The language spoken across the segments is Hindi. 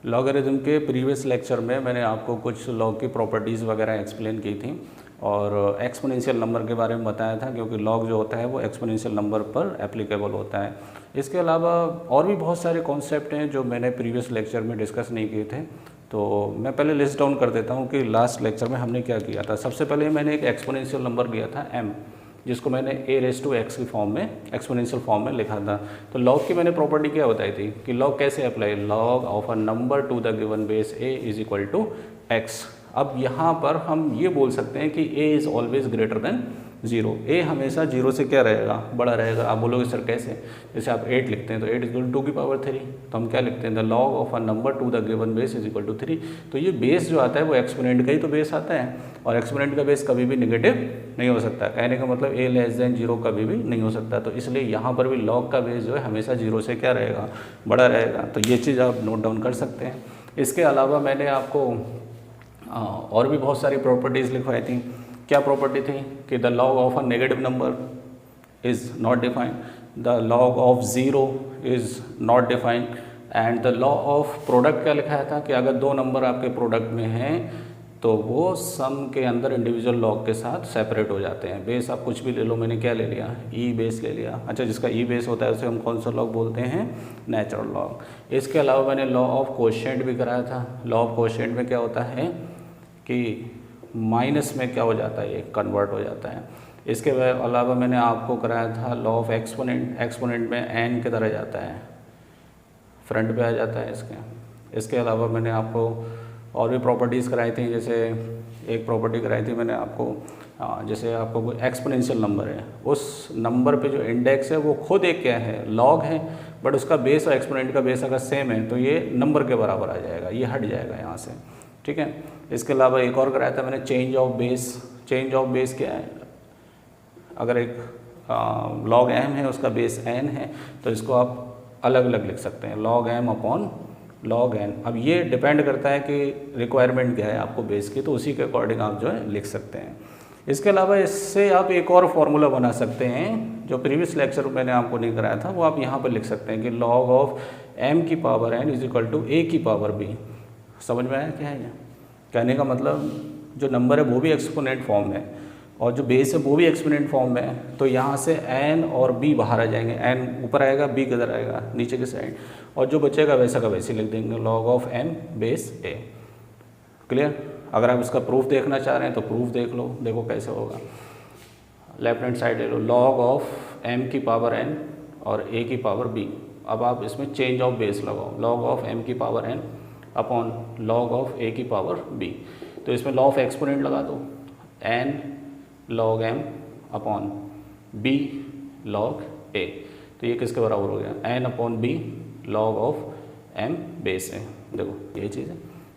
लॉगरिथम के प्रीवियस लेक्चर में मैंने आपको कुछ लॉग की प्रॉपर्टीज़ वगैरह एक्सप्लेन की थी और एक्सपोनेंशियल नंबर के बारे में बताया था, क्योंकि लॉग जो होता है वो एक्सपोनेंशियल नंबर पर एप्लीकेबल होता है। इसके अलावा और भी बहुत सारे कॉन्सेप्ट हैं जो मैंने प्रीवियस लेक्चर में डिस्कस नहीं किए थे, तो मैं पहले लिस्ट डाउन कर देता हूँ कि लास्ट लेक्चर में हमने क्या किया था। सबसे पहले मैंने एक एक्सपोनेंशियल नंबर लिया था m, जिसको मैंने a⁻x की फॉर्म में, एक्सपोनेंशियल फॉर्म में लिखा था। तो लॉग की मैंने प्रॉपर्टी क्या बताई थी कि लॉग कैसे apply, log of a number to the given base a is equal to x। अब यहाँ पर हम ये बोल सकते हैं कि a is always greater than 0। a हमेशा 0 से क्या रहेगा, बड़ा रहेगा। आप बोलोगे सर कैसे, जैसे आप 8 लिखते हैं तो 8 इक्वल टू की पावर 3, तो हम क्या लिखते हैं, the log of a number to the given base is equal to 3। तो ये बेस जो आता है वो एक्सपोनेंट का ही तो बेस आता है, और एक्सपोनेंट का बेस कभी भी नेगेटिव नहीं हो सकता। कहने का मतलब a<0 कभी भी नहीं हो सकता, तो इसलिए यहाँ पर भी लॉग का बेस जो है हमेशा 0 से क्या रहेगा, बड़ा रहेगा। तो ये चीज़ आप नोट डाउन कर सकते हैं। इसके अलावा मैंने आपको और भी बहुत सारी प्रॉपर्टीज़ लिखवाई थी। क्या प्रॉपर्टी थी कि the log of a negative number is not defined, the log of 0 is not defined, and the law of product क्या लिखाया था कि अगर दो नंबर आपके प्रोडक्ट में हैं तो वो सम के अंदर इंडिविजुअल लॉग के साथ सेपरेट हो जाते हैं। बेस आप कुछ भी ले लो, मैंने क्या ले लिया, ई बेस ले लिया। अच्छा, जिसका ई बेस होता है उसे हम कौन सा लॉग बोलते हैं, नेचुरल लॉग। इसके अलावा मैंने लॉ ऑफ कोशेंट भी कराया था। लॉ ऑफ कोशेंट में क्या होता है कि माइनस में क्या हो जाता है, ये कन्वर्ट हो जाता है। इसके अलावा मैंने आपको कराया था लॉ ऑफ एक्सपोनेंट। एक्सपोनेंट में एन की तरह जाता है, फ्रंट पे आ जाता है इसके अलावा मैंने आपको और भी प्रॉपर्टीज़ कराई थी। जैसे एक प्रॉपर्टी कराई थी मैंने आपको, जैसे आपको कोई एक्सपोनेंशियल नंबर है, उस नंबर पे जो इंडेक्स है वो खुद एक क्या है, लॉग है, बट उसका बेस और एक्सपोनेंट का बेस अगर सेम है तो ये नंबर के बराबर आ जाएगा, ये हट जाएगा यहाँ से, ठीक है। इसके अलावा एक और कराया था मैंने, change of base. Change of base क्या है, अगर एक लॉग m है उसका बेस n है तो इसको आप अलग अलग लिख सकते हैं, log m upon log n। अब ये डिपेंड करता है कि रिक्वायरमेंट क्या है आपको बेस की, तो उसी के अकॉर्डिंग आप जो है लिख सकते हैं। इसके अलावा इससे आप एक और फार्मूला बना सकते हैं जो प्रीवियस लेक्चर में मैंने आपको नहीं कराया था, वो आप यहाँ पर लिख सकते हैं कि log ऑफ m की power n is equal to a की पावर b। समझ में आया क्या है ये? कहने का मतलब जो नंबर है वो भी एक्सपोनेंट फॉर्म में और जो बेस है वो भी एक्सपोनेंट फॉर्म में है, तो यहाँ से n और b बाहर आ जाएंगे, n ऊपर आएगा, b किधर आएगा, नीचे की साइड, और जो बचेगा वैसा का वैसे लिख देंगे, log of m base a। Clear? अगर आप इसका प्रूफ देखना चाह रहे हैं तो प्रूफ देख लो, देखो कैसे होगा। लेफ्ट हैंड साइड ले लो, log ऑफ m की पावर n और a की पावर b। अब आप इसमें चेंज ऑफ बेस लगाओ, log ऑफ m की power n upon log of a की पावर b। तो इसमें लॉ ऑफ एक्सपोनेंट लगा दो, n log m upon b log a। तो ये किसके बराबर हो गया, n upon b log of m base है। देखो ये चीज़ है,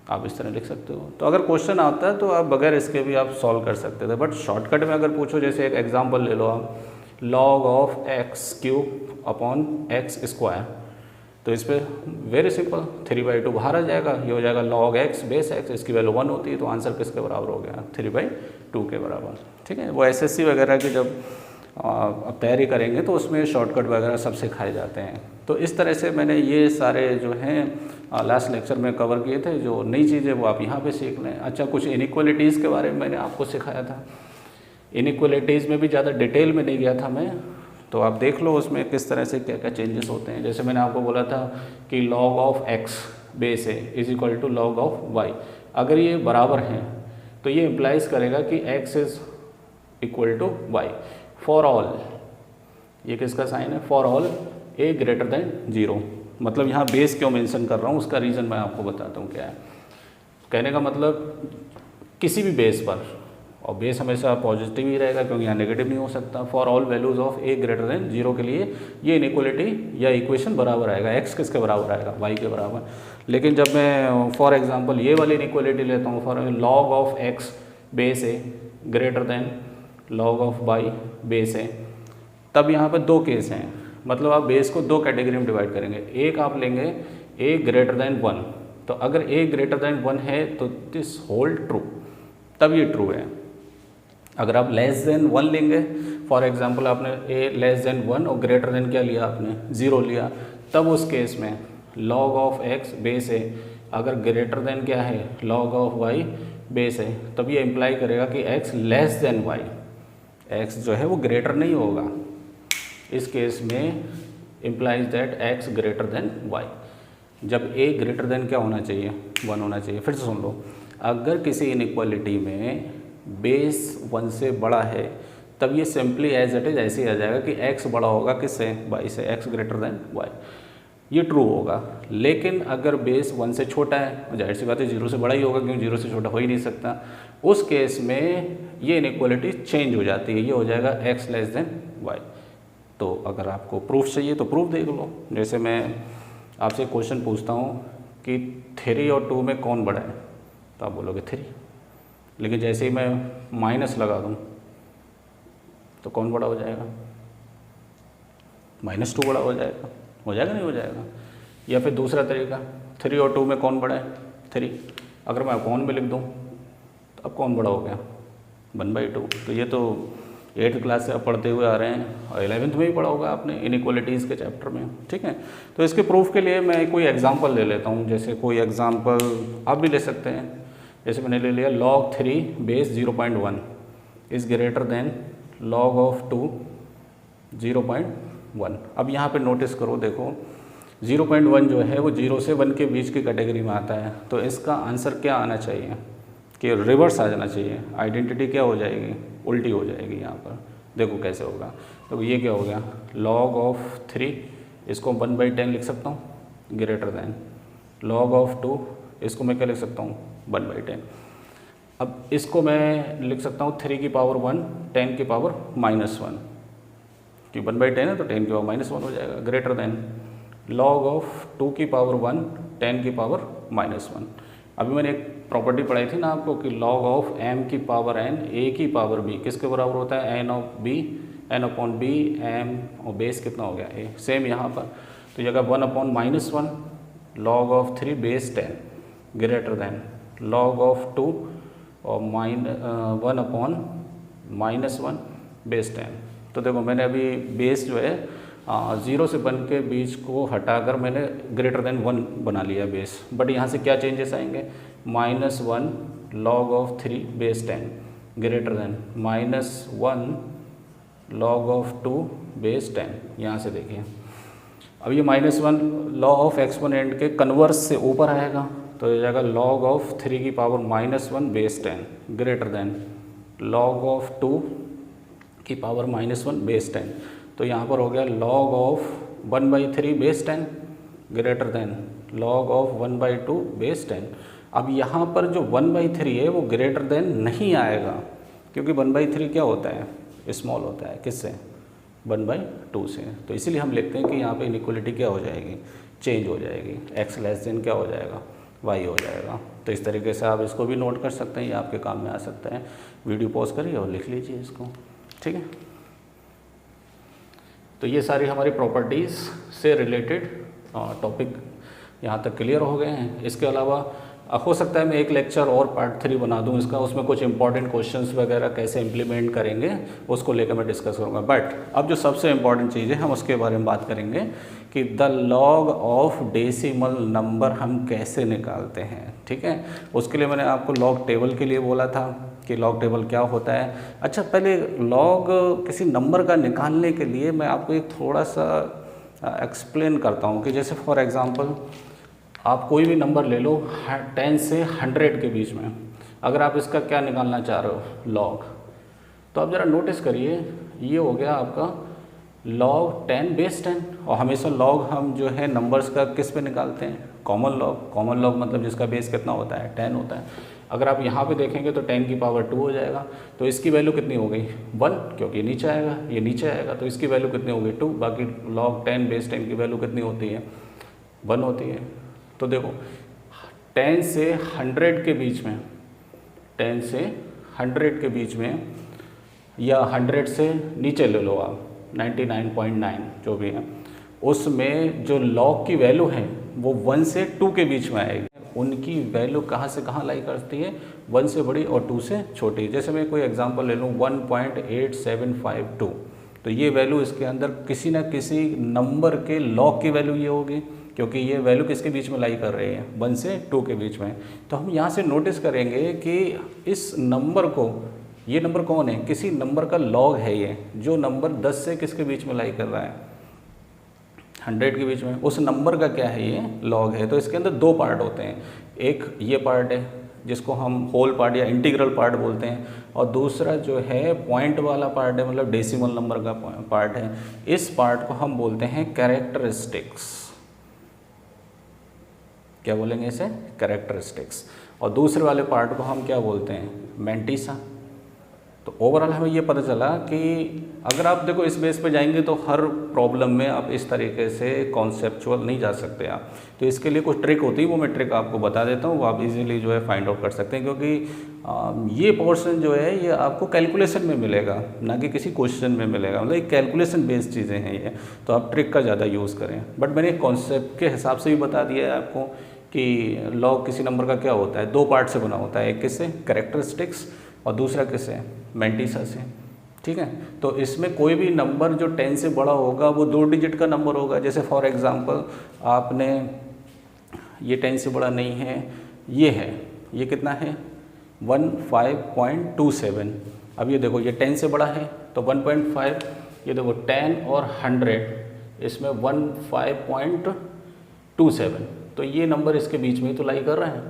आप इस तरह लिख सकते हो। तो अगर क्वेश्चन आता है तो आप बगैर इसके भी आप सॉल्व कर सकते थे, बट शॉर्टकट में अगर पूछो, जैसे एक एग्जांपल ले लो आप, log of x cube upon x square, तो इस पर वेरी सिंपल 3/2 बाहर आ जाएगा, ये हो जाएगा log x बेस x, इसकी वैल्यू 1 होती है, तो आंसर किसके बराबर हो गया, 3/2 के बराबर। ठीक है, वो एसएससी वगैरह की जब आप तैयारी करेंगे तो उसमें शॉर्टकट वगैरह सब सिखाए जाते हैं। तो इस तरह से मैंने ये सारे जो हैं लास्ट लेक्चर में कवर किए थे। जो नई चीज़ें वो आप यहाँ पे सीख लें। अच्छा, कुछ इनइक्वालिटीज़ के बारे में मैंने आपको सिखाया था। इनइक्वालिटीज़ में भी ज़्यादा डिटेल में नहीं गया था मैं, तो आप देख लो उसमें किस तरह से क्या क्या चेंजेस होते हैं। जैसे मैंने आपको बोला था कि log ऑफ x बेस है is equal to log of y। अगर ये बराबर हैं तो ये इम्प्लाइज करेगा कि x is equal to y for all. ये किसका साइन है, for all a greater than 0। मतलब यहाँ बेस क्यों मेंशन कर रहा हूँ उसका रीज़न मैं आपको बताता हूँ क्या है। कहने का मतलब किसी भी बेस पर, और बेस हमेशा पॉजिटिव ही रहेगा क्योंकि यहाँ नेगेटिव नहीं हो सकता, for all values of a greater than 0 के लिए ये इनइक्वालिटी या इक्वेशन बराबर आएगा। x किसके बराबर आएगा, y के बराबर। लेकिन जब मैं फॉर एग्जांपल ये वाली इनइक्वालिटी लेता हूँ, for log of x base a greater then log of y base a, तब यहाँ पर दो केस हैं। मतलब आप बेस को दो कैटेगरी में डिवाइड करेंगे। एक आप लेंगे a ग्रेटर देन 1, तो अगर a ग्रेटर देन 1 है तो दिस होल्ड ट्रू, तब ये ट्रू है। अगर आप लेस देन 1 लेंगे, फॉर एग्जांपल आपने a लेस देन 1 और ग्रेटर देन क्या लिया आपने, 0 लिया, तब उस केस में log of x base a अगर ग्रेटर देन क्या है, log ऑफ y बेस है, तब ये इम्प्लाई करेगा कि x less than y, x जो है वो ग्रेटर नहीं होगा। इस केस में implies that x greater than y। जब a ग्रेटर देन क्या होना चाहिए, 1 होना चाहिए। फिर से सुन लो, अगर किसी इनइक्वालिटी में बेस 1 से बड़ा है तब ये सिंपली एज इट इज ऐसे ही आ जाएगा कि x बड़ा होगा किससे, y से, x ग्रेटर देन y, ये ट्रू होगा। लेकिन अगर बेस 1 से छोटा है, जाहिर सी बात है 0 से बड़ा ही होगा, क्योंकि 0 से छोटा हो ही नहीं सकता। उस केस में ये इनइक्वालिटी चेंज हो जाती है, ये हो जाएगा x लेस देन y। तो अगर आपको प्रूफ चाहिए तो प्रूफ देख लो। जैसे मैं आपसे क्वेश्चन पूछता हूँ कि 3 और 2 में कौन बड़ा है, तो आप बोलोगे 3। लेकिन जैसे ही मैं माइनस लगा दूँ तो कौन बड़ा हो जाएगा, -2 बड़ा हो जाएगा नहीं हो जाएगा। या फिर दूसरा तरीका, 3 और 2 में कौन बड़ा है, 3। अगर मैं अपॉन में लिख दूँ तो अब कौन बड़ा हो गया, 1/2। तो ये तो 8th क्लास से आप पढ़ते हुए आ रहे हैं और 11th में भी पढ़ा होगा आपने इनइक्वालिटीज़ के चैप्टर में, ठीक है। तो इसके प्रूफ के लिए मैं कोई एग्जांपल ले लेता हूँ। जैसे कोई एग्जांपल आप भी ले सकते हैं। जैसे मैंने ले लिया log 3 base 0.1 is greater than log of 2 0.1। अब यहाँ पे नोटिस करो, देखो 0.1 जो है वो 0 से 1 के बीच की कैटेगरी में आता है। तो इसका आंसर क्या आना चाहिए कि रिवर्स आ जाना चाहिए। आइडेंटिटी क्या हो जाएगी, उल्टी हो जाएगी। यहाँ पर देखो कैसे होगा। तो ये क्या हो गया, log ऑफ 3 इसको 1/10 लिख सकता हूँ, ग्रेटर दैन log ऑफ 2 इसको मैं क्या लिख सकता हूँ, 1/10। अब इसको मैं लिख सकता हूँ 3 की पावर 1 10 की पावर -1, कि 1/10 है तो 10 की पावर -1 हो जाएगा, ग्रेटर देन log ऑफ 2 की पावर 1 10 की पावर -1। अभी मैंने एक प्रॉपर्टी पढ़ाई थी ना आपको कि log ऑफ m की पावर n a की पावर b किसके बराबर होता है, n of b, n upon b, m और बेस कितना हो गया a। सेम यहाँ पर तो जगह 1/-1 log of 3 base 10 greater than log of 2 और 1/-1 बेस 10। तो देखो मैंने अभी बेस जो है 0 से 1 के बीच को हटाकर मैंने ग्रेटर देन 1 बना लिया बेस। बट यहाँ से क्या चेंजेस आएंगे, -1 log of 3 base 10 greater than -1 log of 2 base 10। यहाँ से देखिए अब ये -1 log ऑफ एक्सपोनेंट के कन्वर्स से ऊपर आएगा तो ये जाएगा log ऑफ 3 की power -1 base 10 greater than log of 2 की पावर -1 बेस 10। तो यहाँ पर हो गया log of 1/3 base 10 greater than log of 1/2 base 10। अब यहाँ पर जो 1/3 है वो ग्रेटर देन नहीं आएगा, क्योंकि 1/3 क्या होता है, स्मॉल होता है, किससे, 1/2 से। तो इसीलिए हम लिखते हैं कि यहाँ पे इनइक्वालिटी क्या हो जाएगी, चेंज हो जाएगी, x लेस देन क्या हो जाएगा, y हो जाएगा। तो इस तरीके से आप इसको भी नोट कर सकते हैं, ये आपके काम में आ सकता है। वीडियो पॉज करिए और लिख लीजिए इसको, ठीक है। तो ये सारी हमारी प्रॉपर्टीज़ से रिलेटेड टॉपिक यहाँ तक क्लियर हो गए हैं। इसके अलावा हो सकता है मैं एक लेक्चर और पार्ट 3 बना दूँ इसका, उसमें कुछ इंपॉर्टेंट क्वेश्चंस वगैरह कैसे इम्प्लीमेंट करेंगे उसको लेकर मैं डिस्कस करूँगा। बट अब जो सबसे इम्पॉर्टेंट चीज़ है हम उसके बारे में बात करेंगे कि the log of decimal number हम कैसे निकालते हैं, ठीक है। उसके लिए मैंने आपको लॉग टेबल के लिए बोला था कि लॉग टेबल क्या होता है। अच्छा, पहले लॉग किसी नंबर का निकालने के लिए मैं आपको एक थोड़ा सा एक्सप्लेन करता हूँ कि जैसे फॉर एग्ज़ाम्पल आप कोई भी नंबर ले लो 10 से 100 के बीच में, अगर आप इसका क्या निकालना चाह रहे हो, लॉग, तो आप ज़रा नोटिस करिए, ये हो गया आपका log 10 बेस 10। और हमेशा लॉग हम जो है नंबर्स का किस पे निकालते हैं, कॉमन लॉग। कॉमन लॉग मतलब जिसका बेस कितना होता है, 10 होता है। अगर आप यहाँ पे देखेंगे तो 10 की पावर 2 हो जाएगा, तो इसकी वैल्यू कितनी हो गई, 1, क्योंकि ये नीचे आएगा, ये नीचे आएगा, तो इसकी वैल्यू कितनी हो गई, 2। बाकी log 10 बेस 10 की वैल्यू कितनी होती है, 1 होती है। तो देखो 10 से 100 के बीच में, 10 से 100 के बीच में, या 100 से नीचे ले लो आप 99.9 जो भी है, उसमें जो log की वैल्यू है वो 1 से 2 के बीच में आएगी। उनकी वैल्यू कहाँ से कहाँ लाई करती है, 1 से बड़ी और 2 से छोटी। जैसे मैं कोई एग्जांपल ले लूँ 1.8752, तो ये वैल्यू इसके अंदर किसी न किसी नंबर के log की वैल्यू ये होगी, क्योंकि ये वैल्यू किसके बीच में लाई कर रही है, 1 से 2 के बीच में। तो हम यहाँ से नोटिस करेंगे कि इस नंबर को, ये नंबर कौन है, किसी नंबर का लॉग है ये, जो नंबर 10 से किसके बीच में लाई कर रहा है, 100 के बीच में, उस नंबर का क्या है, ये लॉग है। तो इसके अंदर 2 पार्ट होते हैं, एक ये पार्ट है जिसको हम होल पार्ट या इंटीग्रल पार्ट बोलते हैं, और दूसरा जो है पॉइंट वाला पार्ट है, मतलब डेसिमल नंबर का पार्ट है। इस पार्ट को हम बोलते हैं कैरेक्टरिस्टिक्स। क्या बोलेंगे इसे, कैरेक्टरिस्टिक्स। और दूसरे वाले पार्ट को हम क्या बोलते हैं, मैंटिसा। तो ओवरऑल हमें ये पता चला कि अगर आप देखो इस बेस पे जाएंगे तो हर प्रॉब्लम में आप इस तरीके से कॉन्सेप्चुअल नहीं जा सकते आप। तो इसके लिए कुछ ट्रिक होती है, वो मैं ट्रिक आपको बता देता हूँ, वो आप इजीली जो है फाइंड आउट कर सकते हैं, क्योंकि ये पोर्शन जो है ये आपको कैलकुलेशन में मिलेगा, ना कि किसी क्वेश्चन में मिलेगा। मतलब एक कैलकुलेशन बेस्ड चीज़ें हैं ये, तो आप ट्रिक का ज़्यादा यूज़ करें। बट मैंने कॉन्सेप्ट के हिसाब से भी बता दिया है आपको कि लॉग किसी नंबर का क्या होता है, 2 पार्ट से बना होता है, एक किससे, कैरेक्टरिस्टिक्स, और दूसरा किससे, मैंटिसा से। ठीक है, तो इसमें कोई भी नंबर जो 10 से बड़ा होगा वो 2 डिजिट का नंबर होगा। जैसे फॉर एग्जांपल आपने, ये 10 से बड़ा नहीं है, ये है, ये कितना है, 15.27। अब ये देखो ये 10 से बड़ा है तो 1.5, ये देखो 10 और 100 इसमें 15.27, तो ये नंबर इसके बीच में ही तो लाई कर रहे हैं।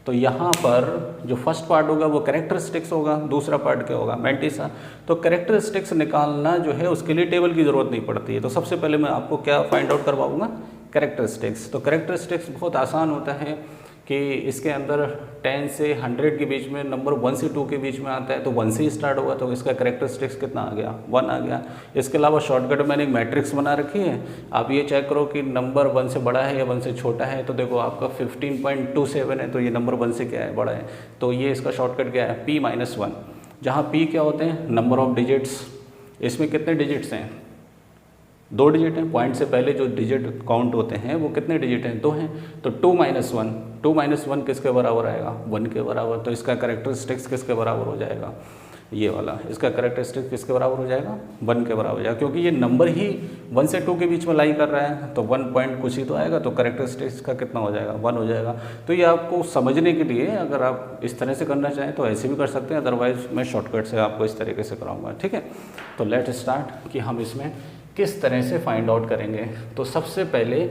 तो यहाँ पर जो फर्स्ट पार्ट होगा वो कैरेक्टरिस्टिक्स होगा, दूसरा पार्ट क्या होगा, मैंटिसा। तो कैरेक्टरिस्टिक्स निकालना जो है उसके लिए टेबल की ज़रूरत नहीं पड़ती है। तो सबसे पहले मैं आपको क्या फाइंड आउट करवाऊँगा, कैरेक्टरिस्टिक्स। तो कैरेक्टरिस्टिक्स बहुत आसान होता है कि इसके अंदर 10 से 100 के बीच में नंबर 1 से 2 के बीच में आता है, तो 1 से ही स्टार्ट होगा, तो इसका कैरेक्टरिस्टिक्स कितना आ गया, 1 आ गया। इसके अलावा शॉर्टकट मैंने एक मैट्रिक्स बना रखी है, आप ये चेक करो कि नंबर 1 से बड़ा है या 1 से छोटा है। तो देखो आपका 15.27 है, तो ये नंबर 1 से क्या है, बड़ा है, तो ये इसका शॉर्टकट क्या है, P-1, जहाँ P क्या होते हैं, नंबर ऑफ डिजिट्स। इसमें कितने डिजिट्स हैं, 2 डिजिट हैं। पॉइंट से पहले जो डिजिट काउंट होते हैं वो कितने डिजिट हैं, 2 हैं। तो 2-1 किसके बराबर आएगा, 1 के बराबर। तो इसका कैरेक्टरिस्टिक्स किसके बराबर हो जाएगा, ये वाला, इसका कैरेक्टरिस्टिक्स किसके बराबर हो जाएगा, 1 के बराबर हो जाएगा, क्योंकि ये नंबर ही 1 से 2 के बीच में लाई कर रहा है, तो 1 पॉइंट कुछ ही तो आएगा, तो कैरेक्टरिस्टिक्स का कितना हो जाएगा, 1 हो जाएगा। तो ये आपको समझने के लिए अगर आप इस तरह से करना चाहें तो ऐसे भी कर सकते हैं, अदरवाइज मैं शॉर्टकट से आपको इस तरीके से कराऊंगा। ठीक है, तो लेट स्टार्ट कि हम इसमें किस तरह से फाइंड आउट करेंगे। तो सबसे पहले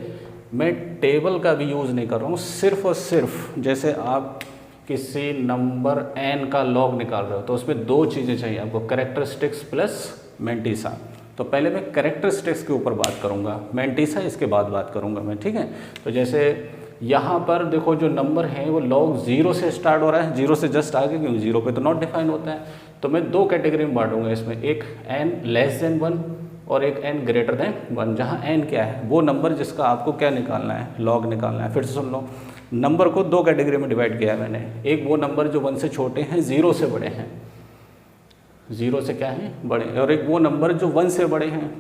मैं टेबल का भी यूज़ नहीं कर रहा हूँ, सिर्फ और सिर्फ जैसे आप किसी नंबर n का लॉग निकाल रहे हो तो उसमें 2 चीज़ें चाहिए आपको, कैरेक्टरिस्टिक्स प्लस मैंटिसा। तो पहले मैं कैरेक्टरिस्टिक्स के ऊपर बात करूँगा, मैंटिसा इसके बाद बात करूँगा मैं। ठीक है, तो जैसे यहाँ पर देखो जो नंबर है वो लॉग 0 से स्टार्ट हो रहा है, 0 से जस्ट आगे, क्योंकि 0 पे तो नॉट डिफाइन होता है। तो मैं 2 कैटेगरी में बांटूंगा इसमें, एक n 1 और एक n 1। जहाँ n क्या है, वो नंबर जिसका आपको क्या निकालना है, लॉग निकालना है। फिर से सुन लो, नंबर को 2 कैटेगरी में डिवाइड किया है मैंने। एक वो नंबर जो 1 से छोटे हैं, 0 से बड़े हैं, 0 से क्या है, बड़े, और एक वो नंबर जो 1 से बड़े हैं,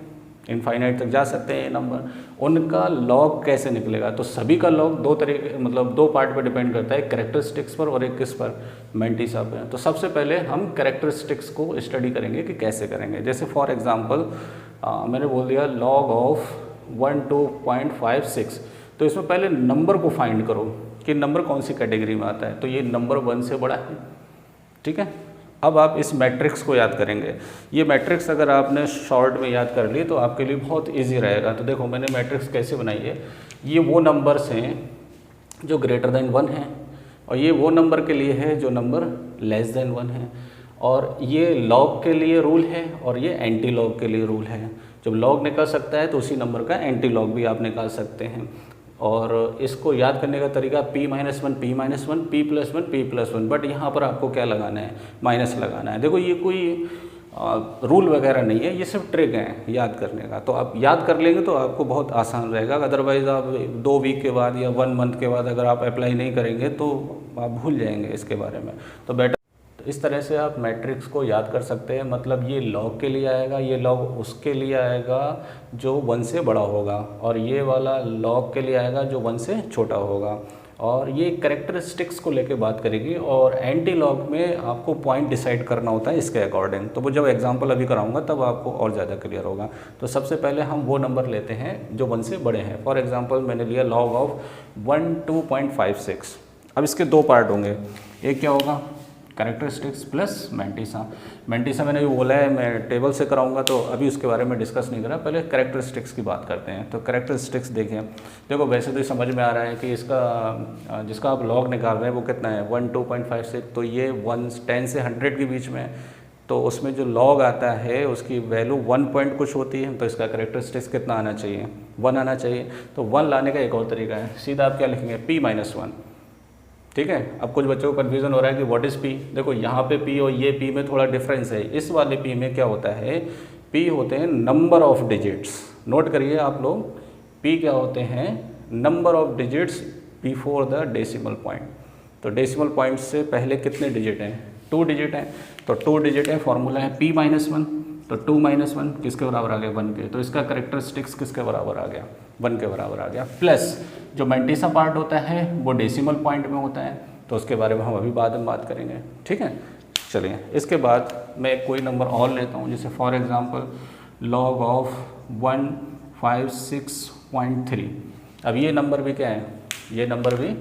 इनफाइनाइट तक जा सकते हैं ये नंबर, उनका लॉग कैसे निकलेगा। तो सभी का लॉग 2 तरीके, मतलब 2 पार्ट पर डिपेंड करता है, कैरेक्टरिस्टिक्स पर और एक किस पर, मैंटिसा पर। तो सबसे पहले हम कैरेक्टरिस्टिक्स को स्टडी करेंगे कि कैसे करेंगे। जैसे फॉर एग्जांपल मैंने बोल दिया लॉग ऑफ 12.56, तो इसमें पहले नंबर को फाइंड करो कि नंबर कौन सी कैटेगरी में आता है। तो ये नंबर 1 से बड़ा है। ठीक है, अब आप इस मैट्रिक्स को याद करेंगे। ये मैट्रिक्स अगर आपने शॉर्ट में याद कर ली तो आपके लिए बहुत इजी रहेगा। तो देखो मैंने मैट्रिक्स कैसे बनाई है, ये वो नंबर्स हैं जो ग्रेटर देन 1 हैं, और ये वो नंबर के लिए है जो नंबर लेस देन 1 है, और ये लॉग के लिए रूल है और ये एंटी लॉग के लिए रूल है। जब लॉग निकल सकता है तो उसी नंबर का एंटी लॉग भी आप निकाल सकते हैं। और इसको याद करने का तरीका P-1, P-1, P+1, P+1, but यहाँ पर आपको क्या लगाना है, माइनस लगाना है। देखो ये कोई रूल वगैरह नहीं है, ये सिर्फ ट्रिक है याद करने का। तो आप याद कर लेंगे तो आपको बहुत आसान रहेगा। अदरवाइज़ आप 2 वीक के बाद या 1 मंथ के बाद अगर आप अप्लाई नहीं करेंगे तो आप भूल जाएंगे इसके बारे में। तो बेटर इस तरह से आप मैट्रिक्स को याद कर सकते हैं। मतलब ये लॉग के लिए आएगा, ये लॉग उसके लिए आएगा जो 1 से बड़ा होगा, और ये वाला लॉग के लिए आएगा जो 1 से छोटा होगा। और ये कैरेक्टरिस्टिक्स को लेके बात करेगी, और एंटी लॉग में आपको पॉइंट डिसाइड करना होता है इसके अकॉर्डिंग। तो वो जब एग्जांपल अभी कराऊंगा तब आपको और ज़्यादा क्लियर होगा। तो सबसे पहले हम वो नंबर लेते हैं जो 1 से बड़े हैं। फॉर एग्जांपल मैंने लिया लॉग ऑफ 1 2.56। अब इसके दो पार्ट होंगे, एक क्या होगा कैरेक्टरिस्टिक्स प्लस मैंटिसा। मैंटिसा मैंने भी बोला है मैं टेबल से कराऊंगा, तो अभी उसके बारे में डिस्कस नहीं करा, पहले कैरेक्टरिस्टिक्स की बात करते हैं। तो कैरेक्टरिस्टिक्स देखिए, देखो वैसे तो समझ में आ रहा है कि इसका जिसका आप लॉग निकाल रहे हैं वो कितना है 1 2.56, तो ये 10 से 100 के बीच में, तो उसमें जो लॉग आता है उसकी वैल्यू 1 पॉइंट कुछ होती है, तो इसका कैरेक्टरिस्टिक्स कितना आना चाहिए 1 आना चाहिए। तो 1 लाने का एक और तरीका है, सीधा आप क्या लिखेंगे p-1। ठीक है, अब कुछ बच्चों को कन्फ्यूजन हो रहा है कि व्हाट इज़ p। देखो यहाँ पे p और ये p में थोड़ा डिफरेंस है। इस वाले p में क्या होता है, p होते हैं नंबर ऑफ डिजिट्स। नोट करिए आप लोग, p क्या होते हैं number of digits before the decimal point. तो डेसिमल पॉइंट से पहले कितने डिजिट हैं 2 डिजिट हैं, तो 2 डिजिट है, फॉर्मूला है p-1। तो 2 - 1 किसके बराबर आ गया 1 के, तो इसका कैरेक्टरिस्टिक्स किसके बराबर आ गया 1 के बराबर आ गया। प्लस जो मैंटिसा पार्ट होता है वो डेसिमल पॉइंट में होता है, तो उसके बारे में हम अभी बाद में बात करेंगे। ठीक है, चलिए इसके बाद मैं कोई नंबर और लेता हूँ, जैसे फॉर एग्जांपल लॉग ऑफ 156.3। अब ये नंबर भी क्या है, ये नंबर भी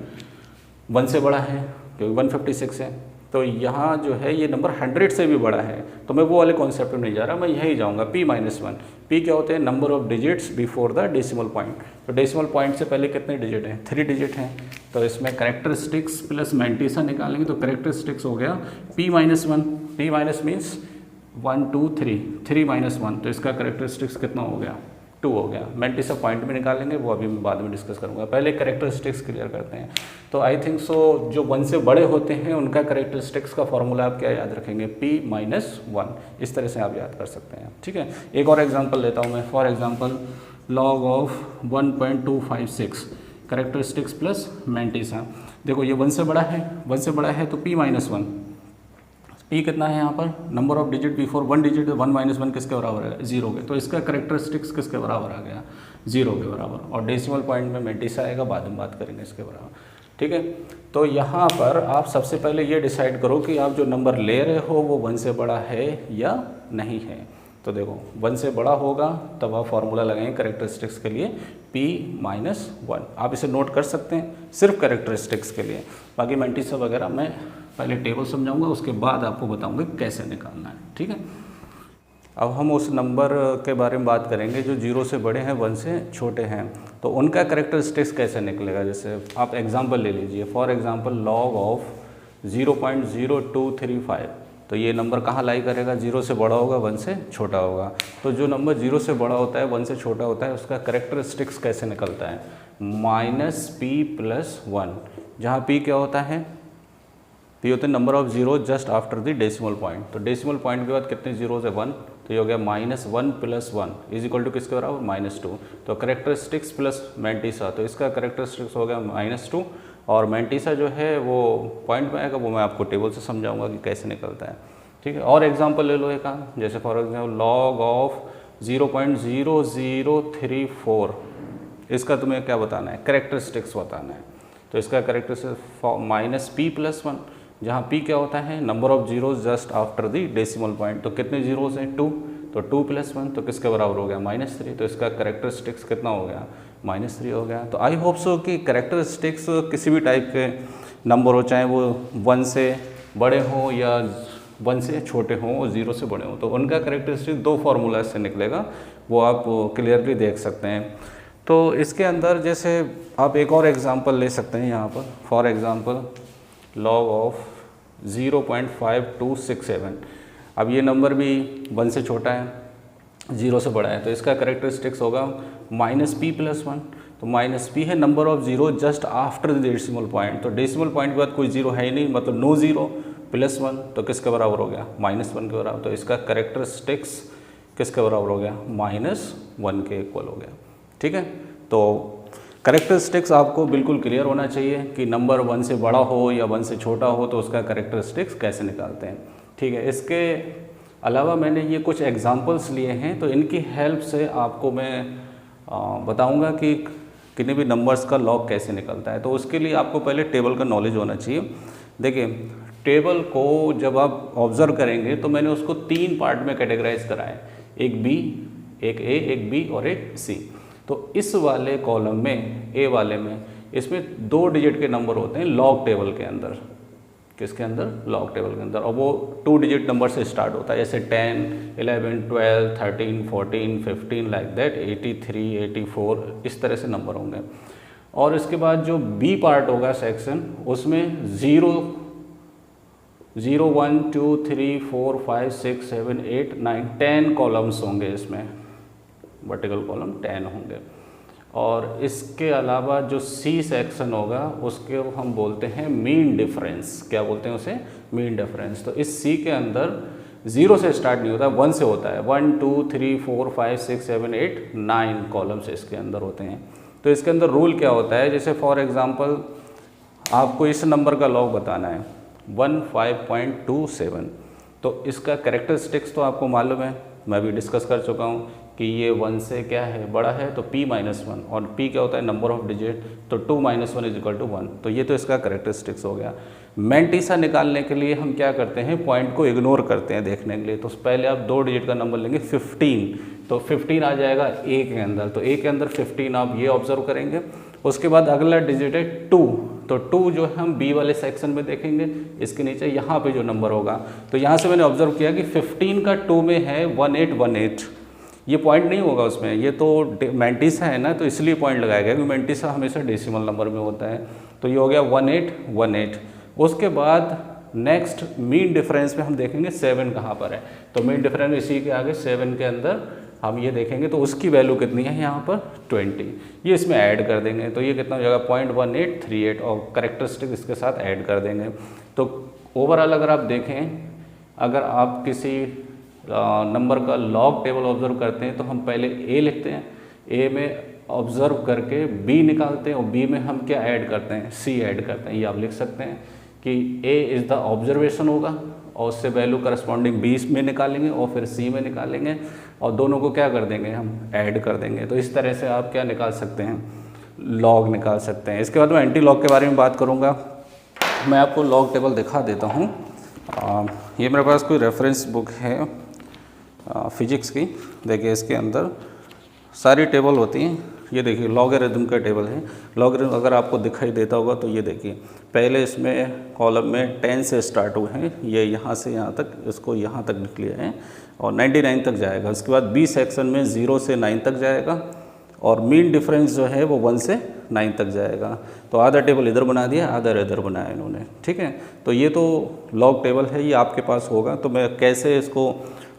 1 से बड़ा है क्योंकि 156 है, तो यहाँ जो है ये नंबर 100 से भी बड़ा है। तो मैं वो वाले कॉन्सेप्ट में नहीं जा रहा, मैं यही जाऊँगा p-1। p क्या होते हैं number of digits before the decimal point. तो डेसिमल पॉइंट से पहले कितने डिजिट हैं 3 डिजिट हैं, तो इसमें कैरेक्टरिस्टिक्स प्लस मैंटिसा निकालेंगे, तो कैरेक्टरिस्टिक्स हो गया p-1। p- मीन्स 1 2 3 3 - 1, तो इसका कैरेक्टरिस्टिक्स कितना हो गया 2 हो गया। मैंटिसा पॉइंट में निकालेंगे, वो अभी मैं बाद में डिस्कस करूंगा, पहले कैरेक्टरिस्टिक्स क्लियर करते हैं। तो आई थिंक सो जो 1 से बड़े होते हैं उनका कैरेक्टरिस्टिक्स का फॉर्मूला आप क्या याद रखेंगे p-1, इस तरह से आप याद कर सकते हैं। ठीक है, एक और एग्जांपल लेता हूं मैं, for example log of 1.256 characteristics plus mantissa. देखो ये 1 से बड़ा है, 1 से बड़ा है तो p-1। p कितना है यहाँ पर number of digit before 1 digit, 1 - 1 किसके बराबर है 0 के, तो इसका कैरेक्टरिस्टिक्स किसके बराबर आ गया 0 के बराबर। और डेसिमल पॉइंट में मैंटिसा आएगा, बाद में बात करेंगे इसके बराबर। ठीक है, तो यहाँ पर आप सबसे पहले ये डिसाइड करो कि आप जो नंबर ले रहे हो वो 1 से बड़ा है या नहीं है। तो देखो 1 से बड़ा होगा तब आप फॉर्मूला लगाएंगे कैरेक्टरिस्टिक्स के लिए p-1। आप इसे नोट कर सकते हैं सिर्फ कैरेक्टरिस्टिक्स के लिए, बाकी मैंटिसा वगैरह मैं पहले टेबल समझाऊंगा, उसके बाद आपको बताऊंगा कैसे निकालना है। ठीक है, अब हम उस नंबर के बारे में बात करेंगे जो 0 से बड़े हैं 1 से छोटे हैं, तो उनका कैरेक्टरिस्टिक्स कैसे निकलेगा। जैसे आप एग्जांपल ले लीजिए, फॉर एग्जांपल लॉग ऑफ 0.0235, तो ये नंबर कहाँ लाई करेगा 0 से बड़ा होगा 1 से छोटा होगा। तो जो नंबर 0 से बड़ा होता है 1 से छोटा होता है उसका कैरेक्टरिस्टिक्स कैसे निकलता है -p+1, जहाँ p क्या होता है p होते हैं number of zero just after the decimal point. तो डेसिमल पॉइंट के बाद कितने जीरो है 1, तो ये हो गया -1 + 1 इज इक्वल टू किसके बराबर -2। तो कैरेक्टरिस्टिक्स प्लस मैंटिसा, तो इसका कैरेक्टरिस्टिक्स हो गया -2, और मैंटिसा जो है वो पॉइंट में आएगा, वो मैं आपको टेबल से समझाऊंगा कि कैसे निकलता है। ठीक है, और एग्जांपल ले लो एक, जैसे फॉर एग्जांपल लॉग ऑफ 0.0034, इसका तुम्हें क्या बताना है कैरेक्टरिस्टिक्स बताना है। तो इसका कैरेक्टरिस्टिक्स -p+1, जहाँ p क्या होता है number of zeros just after the decimal point. तो कितने जीरोज हैं 2, तो 2 + 1 तो किसके बराबर हो गया -3। तो इसका कैरेक्टरिस्टिक्स कितना हो गया -3 हो गया। तो आई होप सो कि कैरेक्टरिस्टिक्स किसी भी टाइप के नंबर हो, चाहे वो 1 से बड़े हों या 1 से छोटे हों और 0 से बड़े हों, तो उनका कैरेक्टरिस्टिक्स 2 फार्मूला से निकलेगा, वो आप क्लियरली देख सकते हैं। तो इसके अंदर जैसे आप एक और एग्जांपल ले सकते हैं यहाँ पर, फॉर एग्जांपल लॉग ऑफ 0.5267। अब ये नंबर भी 1 से छोटा है 0 से बड़ा है, तो इसका कैरेक्टरिस्टिक्स होगा -p+1। तो -p है number of zero just after the decimal point. तो डेसिमल पॉइंट के बाद कोई जीरो है ही नहीं, मतलब नो जीरो, +1 तो किसके बराबर हो गया -1 के बराबर। तो इसका कैरेक्टरिस्टिक्स किसके बराबर हो गया -1 के इक्वल हो गया। ठीक है, तो कैरेक्टरिस्टिक्स आपको बिल्कुल क्लियर होना चाहिए कि नंबर 1 से बड़ा हो या 1 से छोटा हो तो उसका कैरेक्टरिस्टिक्स कैसे निकालते हैं। ठीक है, इसके अलावा मैंने ये कुछ एग्जांपल्स लिए हैं, तो इनकी हेल्प से आपको मैं बताऊंगा कि किन्हीं भी नंबर्स का लॉग कैसे निकलता है। तो उसके लिए आपको पहले टेबल का नॉलेज होना चाहिए। देखिए टेबल को जब आप ऑब्जर्व करेंगे तो मैंने उसको 3 पार्ट में कैटेगराइज करा है, एक बी, एक ए, एक बी और एक सी। तो इस वाले कॉलम में, ए वाले में, इसमें 2 डिजिट के नंबर होते हैं लॉग टेबल के अंदर। किसके अंदर? लॉग टेबल के अंदर। और वो 2 डिजिट नंबर से स्टार्ट होता है, जैसे 10, 11, 12, 13, 14, 15 लाइक दैट, 83, 84 इस तरह से नंबर होंगे। और इसके बाद जो बी पार्ट होगा सेक्शन, उसमें 0, 1, 2, 3, 4, 5, 6, 7, 8, 9, 10 कॉलम्स होंगे इसमें, वर्टिकल कॉलम 10 होंगे। और इसके अलावा जो सी सेक्शन होगा उसके हम बोलते हैं मीन डिफरेंस। क्या बोलते हैं उसे? Mean difference. तो इस सी के अंदर 0 से स्टार्ट नहीं होता, 1 से होता है। 1, 2, 3, 4, 5, 6, 7, 8, 9 कॉलम्स इसके अंदर होते हैं। तो इसके अंदर रूल क्या होता है, जैसे फॉर एग्जांपल आपको इस नंबर का लॉग बताना है 15.27, तो इसका कैरेक्टरिस्टिक्स तो आपको मालूम है, मैं भी डिस्कस कर चुका हूँ कि ये 1 से क्या है, बड़ा है, तो p-1, और p क्या होता है? नंबर ऑफ डिजिट, तो 2 - 1 = 1। तो ये तो इसका कैरेक्टरिस्टिक्स हो गया। मैंटिसा निकालने के लिए हम क्या करते हैं, पॉइंट को इग्नोर करते हैं देखने के लिए। तो पहले आप 2 डिजिट का नंबर लेंगे 15, तो 15 आ जाएगा a के अंदर, तो a के अंदर 15 आप ये ऑब्जर्व करेंगे। उसके बाद अगला डिजिट है 2, तो 2 जो हम बी वाले सेक्शन में देखेंगे, इसके नीचे यहाँ पे जो नंबर होगा, तो यहाँ से मैंने ऑब्जर्व किया कि 15 का 2 में है 1818, ये पॉइंट नहीं होगा उसमें, ये तो मैंटिसा है ना, तो इसलिए पॉइंट लगाया गया क्योंकि मैंटिसा हमेशा डेसिमल नंबर में होता है। तो ये हो गया 1818। उसके बाद नेक्स्ट मीन डिफरेंस में हम देखेंगे 7 कहाँ पर है, तो मीन डिफरेंस इसी के आगे 7 के अंदर हम ये देखेंगे, तो उसकी वैल्यू कितनी है यहाँ पर 20, ये इसमें ऐड कर देंगे, तो ये कितना हो जाएगा 0.1838, और करेक्टरिस्टिक इसके साथ ऐड कर देंगे। तो ओवरऑल अगर आप देखें, अगर आप किसी नंबर का लॉग टेबल ऑब्जर्व करते हैं तो हम पहले ए लिखते हैं, ए में ऑब्जर्व करके बी निकालते हैं, और बी में हम क्या ऐड करते हैं? सी ऐड करते हैं। ये आप लिख सकते हैं कि ए इज़ द ऑब्जर्वेशन होगा, और उससे वैल्यू करस्पॉन्डिंग बी में निकालेंगे और फिर सी में निकालेंगे, और दोनों को क्या कर देंगे? हम ऐड कर देंगे। तो इस तरह से आप क्या निकाल सकते हैं? लॉग निकाल सकते हैं। इसके बाद मैं एंटी लॉग के बारे में बात करूँगा। मैं आपको लॉग टेबल दिखा देता हूँ। ये मेरे पास कोई रेफरेंस बुक है फिजिक्स की। देखिए इसके अंदर सारी टेबल होती हैं। ये देखिए लॉगरिथम का टेबल है। लॉगरिथम अगर आपको दिखाई देता होगा तो ये देखिए, पहले इसमें कॉलम में 10 से स्टार्ट हुए हैं, ये यहाँ से यहाँ तक, इसको यहाँ तक लिख लिया है, और 99 तक जाएगा। उसके बाद बी सेक्शन में 0 से 9 तक जाएगा, और मीन डिफरेंस जो है वो 1 से 9 तक जाएगा। तो आधा टेबल इधर बना दिया, आधा इधर बनाया इन्होंने, ठीक है। तो ये तो लॉग टेबल है, ये आपके पास होगा। तो मैं कैसे इसको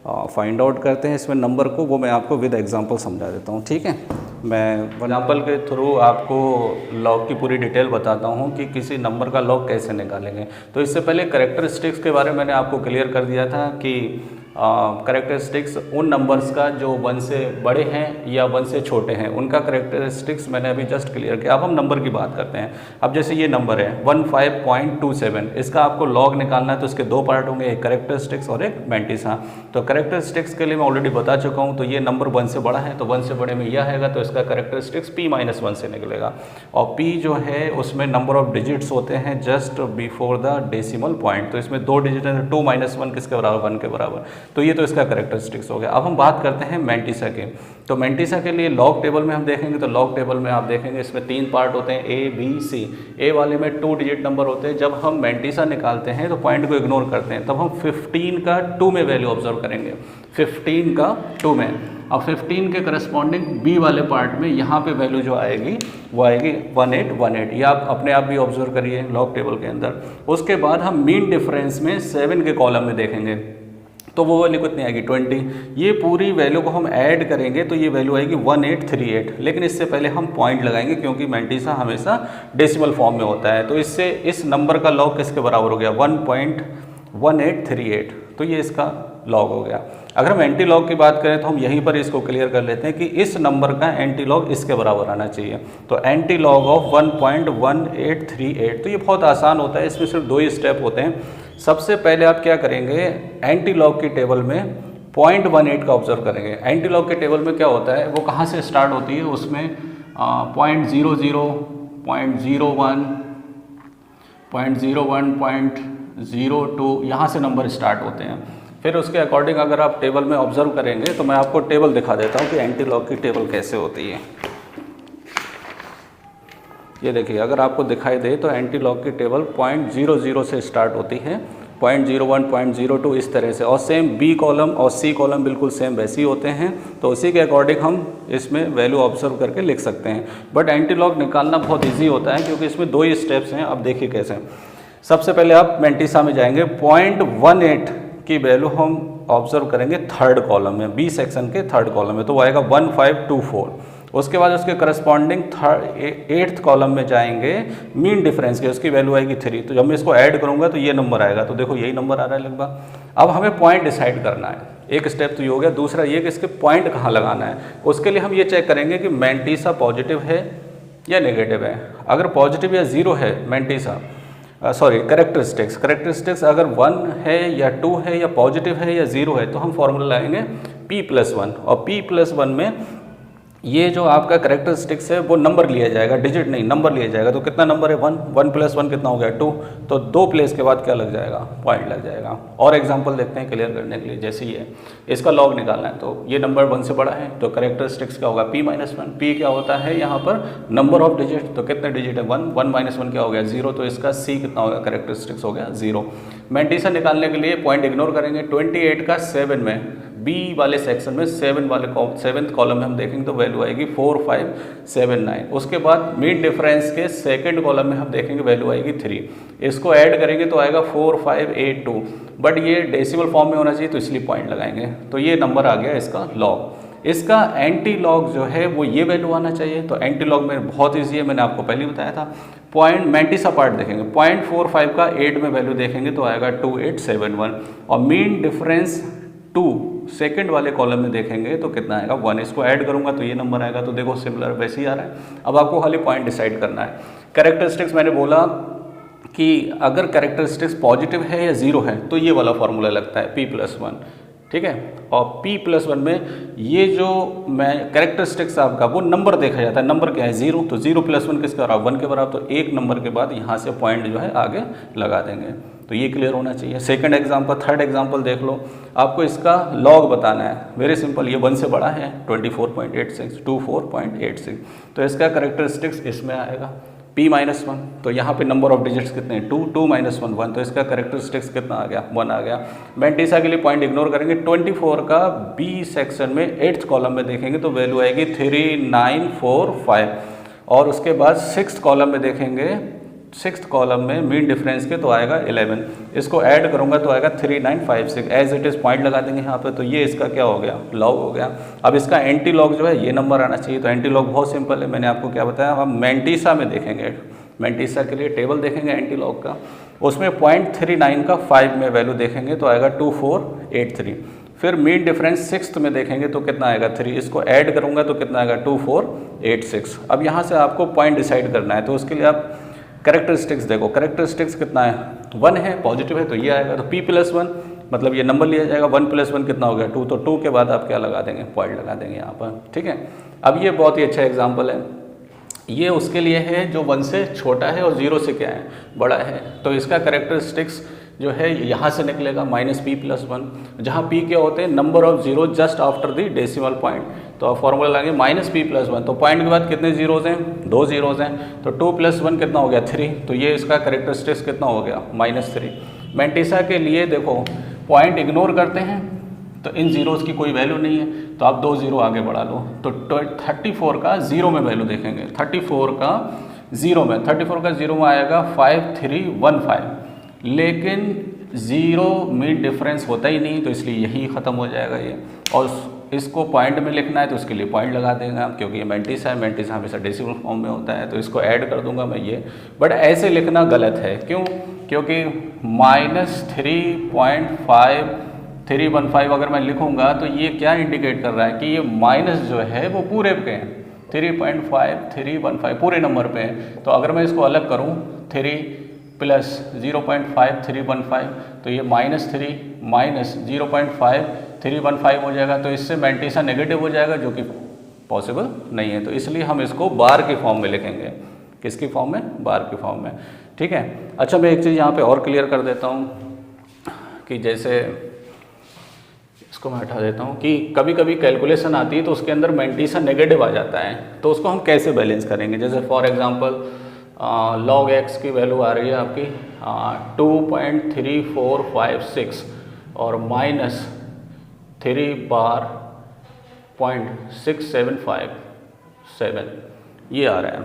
फाइंड आउट करते हैं इसमें नंबर को, वो मैं आपको विद एग्जांपल समझा देता हूँ, ठीक है। मैं एग्जांपल के थ्रू आपको लॉग की पूरी डिटेल बताता हूँ कि किसी नंबर का लॉग कैसे निकालेंगे। तो इससे पहले कैरेक्टरिस्टिक्स के बारे में मैंने आपको क्लियर कर दिया था कि कैरेक्टरिस्टिक्स उन नंबर्स का जो 1 से बड़े हैं या 1 से छोटे हैं, उनका कैरेक्टरिस्टिक्स मैंने अभी जस्ट क्लियर किया। अब हम नंबर की बात करते हैं। अब जैसे ये नंबर है 15.27, इसका आपको लॉग निकालना है, तो इसके 2 पार्ट होंगे, एक कैरेक्टरिस्टिक्स और एक मैंटिसा। तो कैरेक्टरिस्टिक्स के लिए मैं ऑलरेडी बता चुका हूँ। तो ये नंबर 1 से बड़ा है, तो 1 से बड़े में यह आएगा, तो इसका कैरेक्टरिस्टिक्स p-1 से निकलेगा। और p जो है उसमें नंबर ऑफ डिजिट्स होते हैं just before the decimal point. तो इसमें 2 डिजिट है, 2 - 1 किसके बराबर? 1 के बराबर। तो ये तो इसका कैरेक्टरिस्टिक्स हो गया। अब हम बात करते हैं मैंटिसा के। तो मैंटिसा के लिए लॉग टेबल में हम देखेंगे, तो लॉग टेबल में आप देखेंगे इसमें 3 पार्ट होते हैं, ए बी सी। ए वाले में 2 डिजिट नंबर होते हैं। जब हम मैंटिसा निकालते हैं तो पॉइंट को इग्नोर करते हैं, तब हम 15 का 2 में वैल्यू ऑब्जर्व करेंगे, 15 का 2 में। अब 15 के करस्पॉन्डिंग बी वाले पार्ट में यहाँ पे वैल्यू जो आएगी वो आएगी 1818। ये आप अपने आप भी ऑब्जर्व करिए लॉग टेबल के अंदर। उसके बाद हम मीन डिफरेंस में 7 के कॉलम में देखेंगे, तो वो वैल्यू कितनी आएगी 20। ये पूरी वैल्यू को हम ऐड करेंगे तो ये वैल्यू आएगी 1838। लेकिन इससे पहले हम पॉइंट लगाएंगे क्योंकि मैंटिसा हमेशा डेसिमल फॉर्म में होता है। तो इससे इस नंबर का लॉग किसके बराबर हो गया? 1.1838। तो ये इसका लॉग हो गया। अगर हम एंटी लॉग की बात करें तो हम यहीं पर इसको क्लियर कर लेते हैं कि इस नंबर का एंटी लॉग इसके बराबर आना चाहिए। तो एंटी लॉग ऑफ 1.1838। तो ये बहुत आसान होता है, इसमें सिर्फ 2 ही स्टेप होते हैं। सबसे पहले आप क्या करेंगे, एंटी लॉग की टेबल में 0.18 का ऑब्जर्व करेंगे। एंटी लॉग के टेबल में क्या होता है, वो कहाँ से स्टार्ट होती है, उसमें 0.00, 0.01, 0.01, 0.02 यहाँ से नंबर स्टार्ट होते हैं। फिर उसके अकॉर्डिंग अगर आप टेबल में ऑब्जर्व करेंगे तो मैं आपको टेबल दिखा देता हूँ कि एंटी लॉग की टेबल कैसे होती है। ये देखिए, अगर आपको दिखाई दे तो एंटी लॉग की टेबल 0.00 से स्टार्ट होती है, 0.01, 0.02 इस तरह से, और सेम बी कॉलम और सी कॉलम बिल्कुल सेम वैसे ही होते हैं। तो उसी के अकॉर्डिंग हम इसमें वैल्यू ऑब्जर्व करके लिख सकते हैं। बट एंटी लॉग निकालना बहुत ईजी होता है क्योंकि इसमें 2 ही स्टेप्स हैं। अब देखिए कैसे। सबसे पहले आप मेंटिसा में जाएंगे, 0.18 की वैल्यू हम ऑब्जर्व करेंगे थर्ड कॉलम में, बी सेक्शन के थर्ड कॉलम में, तो वो आएगा 1524। उसके बाद उसके करस्पॉन्डिंग 8th कॉलम में जाएंगे मीन डिफरेंस के, उसकी वैल्यू आएगी 3। तो जब मैं इसको ऐड करूंगा तो ये नंबर आएगा। तो देखो यही नंबर आ रहा है लगभग। अब हमें पॉइंट डिसाइड करना है। एक स्टेप तो ये हो गया। दूसरा ये कि इसके पॉइंट कहाँ लगाना है। उसके लिए हम ये चेक करेंगे कि मेंटिसा पॉजिटिव है या नेगेटिव है। अगर पॉजिटिव या 0 है मेंटिसा, करेक्टरिस्टिक्स अगर 1 है या 2 है या पॉजिटिव है या 0 है, तो हम फॉर्मूला लाएंगे P+1, और P+1 में ये जो आपका करेक्टरिस्टिक्स है वो नंबर लिया जाएगा, डिजिट नहीं, नंबर लिया जाएगा। तो कितना नंबर है 1, 1+1 कितना हो गया 2, तो 2 प्लेस के बाद क्या लग जाएगा, पॉइंट लग जाएगा। और एग्जांपल देखते हैं क्लियर करने के लिए। जैसे ये इसका लॉग निकालना है, तो ये नंबर 1 से बड़ा है, तो करेक्टरिस्टिक्स क्या होगा P-1। P क्या होता है यहाँ पर नंबर ऑफ डिजिट, तो कितने डिजिट है 1, 1 - 1 क्या हो गया 0, तो इसका C कितना होगा, करेक्टरिस्टिक्स हो गया 0। मेंटिसा निकालने के लिए पॉइंट इग्नोर करेंगे। 28 का 7 में बी वाले सेक्शन में 7th कॉलम में हम देखेंगे तो वैल्यू आएगी 4579। उसके बाद मीन डिफरेंस के सेकंड कॉलम में हम देखेंगे वैल्यू आएगी 3। इसको ऐड करेंगे तो आएगा 4582, बट ये डेसिमल फॉर्म में होना चाहिए तो इसलिए पॉइंट लगाएंगे। तो ये नंबर आ गया इसका लॉग। इसका एंटी लॉग जो है वो ये वैल्यू आना चाहिए। तो एंटी लॉग में बहुत ईजी है, मैंने आपको पहले बताया था। पॉइंट मेंटिसा पार्ट देखेंगे, 0.45 का 8 में वैल्यू देखेंगे तो आएगा 2871, और मीन डिफरेंस 2 सेकंड वाले कॉलम में देखेंगे तो कितना आएगा 1। इसको ऐड करूंगा तो ये नंबर आएगा। तो देखो सिमिलर वैसे ही आ रहा है। अब आपको खाली पॉइंट डिसाइड करना है। कैरेक्टरिस्टिक्स मैंने बोला कि अगर कैरेक्टरिस्टिक्स पॉजिटिव है या 0 है तो ये वाला फॉर्मूला लगता है P+1, ठीक है। और P+1 में ये जो मैं कैरेक्टरिस्टिक्स आपका वो नंबर देखा जाता है। नंबर क्या है 0, तो 0+1 किसका बराबर 1 के बराबर, तो एक नंबर के बाद यहाँ से पॉइंट जो है आगे लगा देंगे। तो ये क्लियर होना चाहिए। सेकंड एग्जांपल, थर्ड एग्जांपल देख लो। आपको इसका लॉग बताना है, वेरी सिंपल। ये 1 से बड़ा है 24.86, 24.86, तो इसका कैरेक्टरिस्टिक्स इसमें आएगा P-1। तो यहाँ पे नंबर ऑफ डिजिट्स कितने हैं 2, 2 - 1 1, तो इसका कैरेक्टरिस्टिक्स कितना आ गया 1 आ गया। मेंटिसा के लिए पॉइंट इग्नोर करेंगे। 24 का बी सेक्शन में 8th कॉलम में देखेंगे तो वैल्यू आएगी 3945, और उसके बाद 6th कॉलम में देखेंगे, 6th कॉलम में मीन डिफरेंस के तो आएगा 11। इसको ऐड करूंगा तो आएगा 3956, एज इट इज़ पॉइंट लगा देंगे यहाँ पे। तो ये इसका क्या हो गया, लॉग हो गया। अब इसका एंटी लॉग जो है ये नंबर आना चाहिए। तो एंटी लॉग बहुत सिंपल है, मैंने आपको क्या बताया, हम मेंटिसा में देखेंगे। मेंटिसा के लिए टेबल देखेंगे एंटी लॉग का, उसमें 0.39 का 5 में वैल्यू देखेंगे तो आएगा 2483। फिर मीन डिफरेंस 6th में देखेंगे तो कितना आएगा 3, इसको ऐड करूंगा तो कितना आएगा 2486। अब यहाँ से आपको पॉइंट डिसाइड करना है, तो उसके लिए आप कैरेक्टरिस्टिक्स देखो। कैरेक्टरिस्टिक्स कितना है 1 है, पॉजिटिव है तो ये आएगा। तो P+1 मतलब ये नंबर लिया जाएगा। 1+1 कितना हो गया 2, तो 2 के बाद आप क्या लगा देंगे, पॉइंट लगा देंगे यहाँ पर, ठीक है। अब ये बहुत ही अच्छा एग्जाम्पल है। ये उसके लिए है जो 1 से छोटा है और 0 से क्या है बड़ा है। तो इसका कैरेक्टरिस्टिक्स जो है यहाँ से निकलेगा -P+1, जहाँ P क्या होते हैं number of zero just after the decimal point. तो आप फॉर्मूला लाएंगे -P+1, तो पॉइंट के बाद कितने जीरोज़ हैं, 2 जीरोज़ हैं। तो 2+1 कितना हो गया 3, तो ये इसका कैरेक्टरिस्टिक्स कितना हो गया -3। मेंटिसा के लिए देखो पॉइंट इग्नोर करते हैं तो इन जीरोज़ की कोई वैल्यू नहीं है, तो आप 2 जीरो आगे बढ़ा लो। तो 34 का 0 में वैल्यू देखेंगे, 34 का 0 में आएगा 5315, लेकिन 0 में डिफरेंस होता ही नहीं, तो इसलिए यही ख़त्म हो जाएगा ये। और इसको पॉइंट में लिखना है तो इसके लिए पॉइंट लगा देंगे आप, क्योंकि ये मेंटिसा है, मेंटिसा हमेशा डेसिमल फॉर्म में होता है, तो इसको ऐड कर दूंगा मैं ये। बट ऐसे लिखना गलत है, क्यों? क्योंकि -3.5315 अगर मैं लिखूंगा तो ये क्या इंडिकेट कर रहा है कि ये माइनस जो है वो पूरे पे है, 3.5315 पूरे नंबर पे है। तो अगर मैं इसको अलग करूँ 3 + 0.5315, तो ये -3 - 0.5315 हो जाएगा। तो इससे मेंटिसा नेगेटिव हो जाएगा, जो कि पॉसिबल नहीं है। तो इसलिए हम इसको बार की फॉर्म में लिखेंगे। किसकी फॉर्म में? बार की फॉर्म में। ठीक है। अच्छा, मैं एक चीज़ यहाँ पे और क्लियर कर देता हूँ कि जैसे इसको मैं हटा देता हूँ कि कभी कभी कैलकुलेशन आती है तो उसके अंदर मैंटीसा नेगेटिव आ जाता है, तो उसको हम कैसे बैलेंस करेंगे। जैसे फॉर एग्जांपल log x की वैल्यू आ रही है आपकी 2.3456 और -3 बार 0.6757 ये आ रहा है।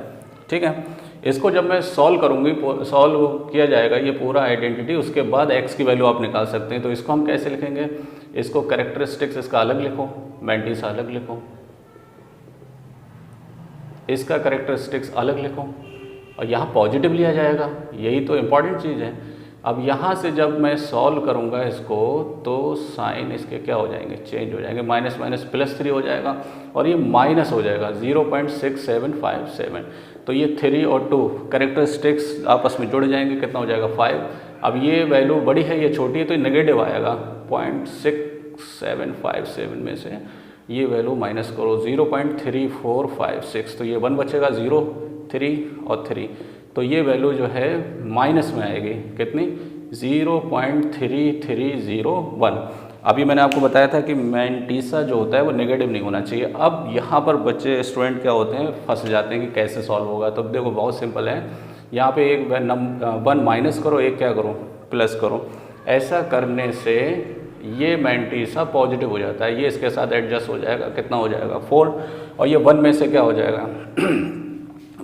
ठीक है। इसको जब मैं सॉल्व सॉल्व किया जाएगा ये पूरा आइडेंटिटी, उसके बाद x की वैल्यू आप निकाल सकते हैं। तो इसको हम कैसे लिखेंगे? इसको कैरेक्टरिस्टिक्स इसका अलग लिखो, मैंटीसा अलग लिखो, इसका कैरेक्टरिस्टिक्स अलग लिखो, और यहाँ पॉजिटिव लिया जाएगा। यही तो इम्पॉर्टेंट चीज़ है। अब यहाँ से जब मैं सॉल्व करूँगा इसको तो साइन इसके क्या हो जाएंगे? चेंज हो जाएंगे, माइनस माइनस +3 हो जाएगा और ये माइनस हो जाएगा 0.6757। तो ये 3 और 2 कैरेक्टरिस्टिक्स आपस में जुड़ जाएंगे, कितना हो जाएगा? 5। अब ये वैल्यू बड़ी है, ये छोटी है, तो ये नेगेटिव आएगा। 0.6757 में से ये वैल्यू माइनस करो 0.3456, तो ये 1 बचेगा, 0, 3 और 3, तो ये वैल्यू जो है माइनस में आएगी। कितनी? 0.3301। अभी मैंने आपको बताया था कि मैंटीसा जो होता है वो नेगेटिव नहीं होना चाहिए। अब यहाँ पर बच्चे स्टूडेंट क्या होते हैं, फंस जाते हैं कि कैसे सॉल्व होगा। तो देखो बहुत सिंपल है, यहाँ पे एक 1 माइनस करो, एक क्या करो? प्लस करो। ऐसा करने से ये मैंटीसा पॉजिटिव हो जाता है, ये इसके साथ एडजस्ट हो जाएगा। कितना हो जाएगा? 4, और ये 1 में से क्या हो जाएगा?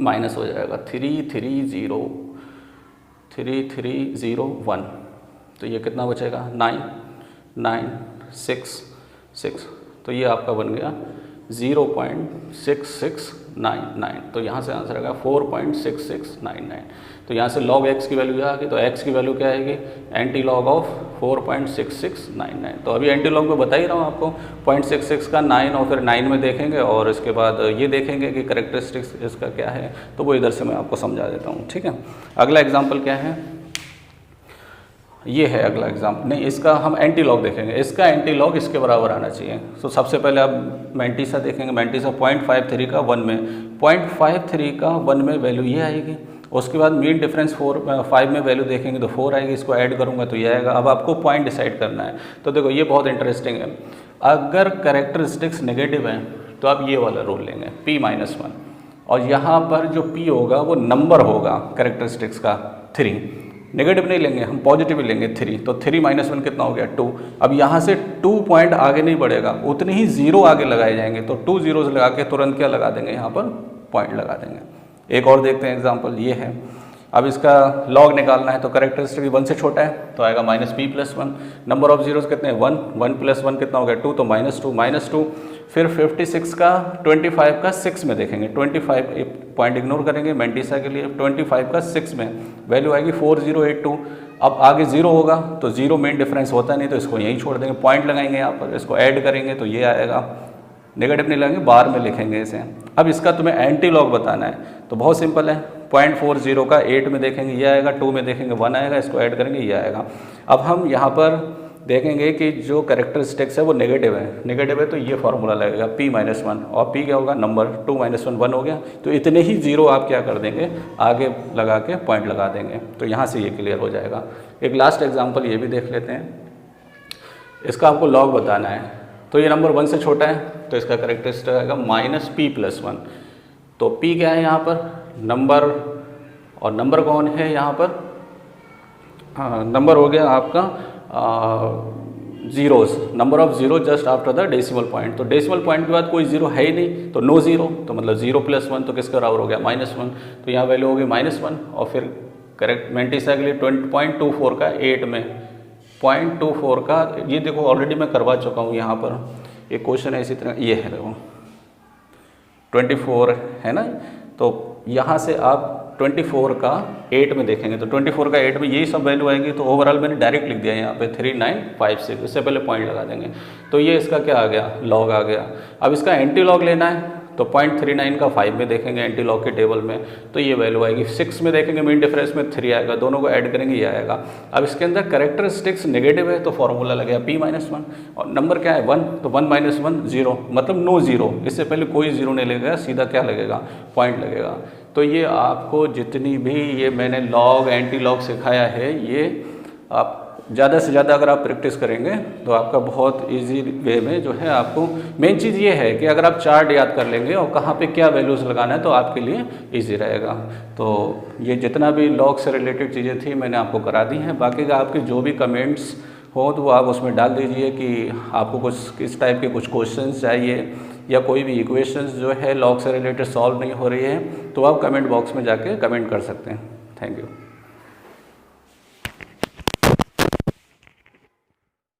माइनस हो जाएगा 3301। तो ये कितना बचेगा? 9966। तो ये आपका बन गया 0.6699। तो यहाँ से आंसर आएगा 4.6699। तो यहाँ से log x की वैल्यू आ गई, तो x की वैल्यू क्या आएगी? Anti log of 4.6699। तो अभी एंटी लॉग में बता ही रहा हूँ आपको, 0.66 का 9 और फिर 9 में देखेंगे, और इसके बाद ये देखेंगे कि कैरेक्टरिस्टिक्स इसका क्या है। तो वो इधर से मैं आपको समझा देता हूँ। ठीक है। अगला एग्जाम्पल क्या है? ये है अगला एग्जाम्पल। नहीं, इसका हम एंटी लॉग देखेंगे। इसका एंटी लॉग इसके बराबर आना चाहिए। तो सबसे पहले आप मैंटीसा देखेंगे। मैंटीसा 0.53 का 1 में, 0.53 का 1 में वैल्यू ये आएगी। उसके बाद मीन डिफरेंस 5 में वैल्यू देखेंगे तो 4 आएगी। इसको ऐड करूँगा तो ये आएगा। अब आपको पॉइंट डिसाइड करना है। तो देखो ये बहुत इंटरेस्टिंग है। अगर कैरेक्टरिस्टिक्स नेगेटिव हैं तो आप ये वाला रूल लेंगे, P-1, और यहाँ पर जो P होगा वो नंबर होगा कैरेक्टरिस्टिक्स का 3। नेगेटिव नहीं लेंगे हम, पॉजिटिव ही लेंगे 3। तो 3-1 कितना हो गया? 2। अब यहाँ से 2 पॉइंट आगे नहीं बढ़ेगा, उतने ही 0 आगे लगाए जाएंगे। तो 2 zeros लगा के तुरंत क्या लगा देंगे? यहाँ पर पॉइंट लगा देंगे। एक और देखते हैं एग्जाम्पल, ये है। अब इसका लॉग निकालना है तो कैरेक्टरिस्टिक 1 से छोटा है तो आएगा -P+1। नंबर ऑफ जीरोस कितने हैं? 1। 1 + 1 कितना हो गया? 2। तो -2। फिर 56 का 25 का 6 में देखेंगे। 25 पॉइंट इग्नोर करेंगे मैंटीसा के लिए। 25 का 6 में वैल्यू आएगी 4082। अब आगे 0 होगा तो 0 मेन डिफरेंस होता नहीं, तो इसको यहीं छोड़ देंगे। पॉइंट लगाएंगे यहाँ पर, इसको ऐड करेंगे तो ये आएगा। नेगेटिव नहीं लगाएंगे, बार में लिखेंगे इसे। अब इसका तुम्हें एंटी लॉग बताना है तो बहुत सिंपल है। 0.40 का 8 में देखेंगे ये आएगा, 2 में देखेंगे 1 आएगा, इसको ऐड करेंगे ये आएगा। अब हम यहाँ पर देखेंगे कि जो कैरेक्टरिस्टिक्स है वो नेगेटिव है तो ये फार्मूला लगेगा P-1, और P क्या होगा? नंबर। 2 - 1 हो गया। तो इतने ही 0 आप क्या कर देंगे? आगे लगा के पॉइंट लगा देंगे। तो यहाँ से ये क्लियर हो जाएगा। एक लास्ट एग्जाम्पल ये भी देख लेते हैं। इसका आपको लॉग बताना है। तो ये नंबर 1 से छोटा है तो इसका कैरेक्टरिस्टिक आएगा -P+1। तो P क्या है यहाँ पर? नंबर। और नंबर कौन है यहाँ पर? नंबर हो गया आपका zeros, number of zero just after the decimal point. तो डेसिमल पॉइंट के बाद कोई जीरो है ही नहीं, तो नो जीरो, तो मतलब 0 + 1 तो किसका बराबर हो गया? -1। तो यहाँ वैल्यू होगी -1। और फिर करेक्ट मैंटीसा के लिए 0.24 का 8 में 0.24 का, ये देखो ऑलरेडी मैं करवा चुका हूँ। यहाँ पर एक क्वेश्चन है इसी तरह, ये है देखो 24 है ना। तो यहाँ से आप 24 का 8 में देखेंगे तो 24 का 8 में यही सब वैल्यू आएगी। तो ओवरऑल मैंने डायरेक्ट लिख दिया यहाँ पे 3956, इससे पहले पॉइंट लगा देंगे। तो ये इसका क्या आ गया? लॉग आ गया। अब इसका एंटी लॉग लेना है तो 0.39 का 5 में देखेंगे एंटी लॉग के टेबल में तो ये वैल्यू आएगी, 6 में देखेंगे मीन डिफरेंस में 3 आएगा, दोनों को ऐड करेंगे ये आएगा। अब इसके अंदर कैरेक्टरिस्टिक्स नेगेटिव है तो फॉर्मूला लगेगा p-1 और नंबर क्या है 1 तो 1 - 1 0 मतलब नो जीरो, इससे पहले कोई जीरो नहीं लगेगा, सीधा क्या लगेगा पॉइंट लगेगा। तो ये आपको जितनी भी ये मैंने लॉग एंटी लॉग सिखाया है ये आप ज़्यादा से ज़्यादा अगर आप प्रैक्टिस करेंगे तो आपका बहुत इजी वे में जो है आपको मेन चीज़ ये है कि अगर आप चार्ट याद कर लेंगे और कहाँ पे क्या वैल्यूज़ लगाना है तो आपके लिए इजी रहेगा। तो ये जितना भी लॉग से रिलेटेड चीज़ें थी मैंने आपको करा दी हैं। बाकी का आपके जो भी कमेंट्स हो तो वो आप उसमें डाल दीजिए कि आपको कुछ किस टाइप के कुछ क्वेश्चंस चाहिए या कोई भी इक्वेशंस जो है लॉग से रिलेटेड सॉल्व नहीं हो रही है तो आप कमेंट बॉक्स में जाके कमेंट कर सकते हैं। Thank you.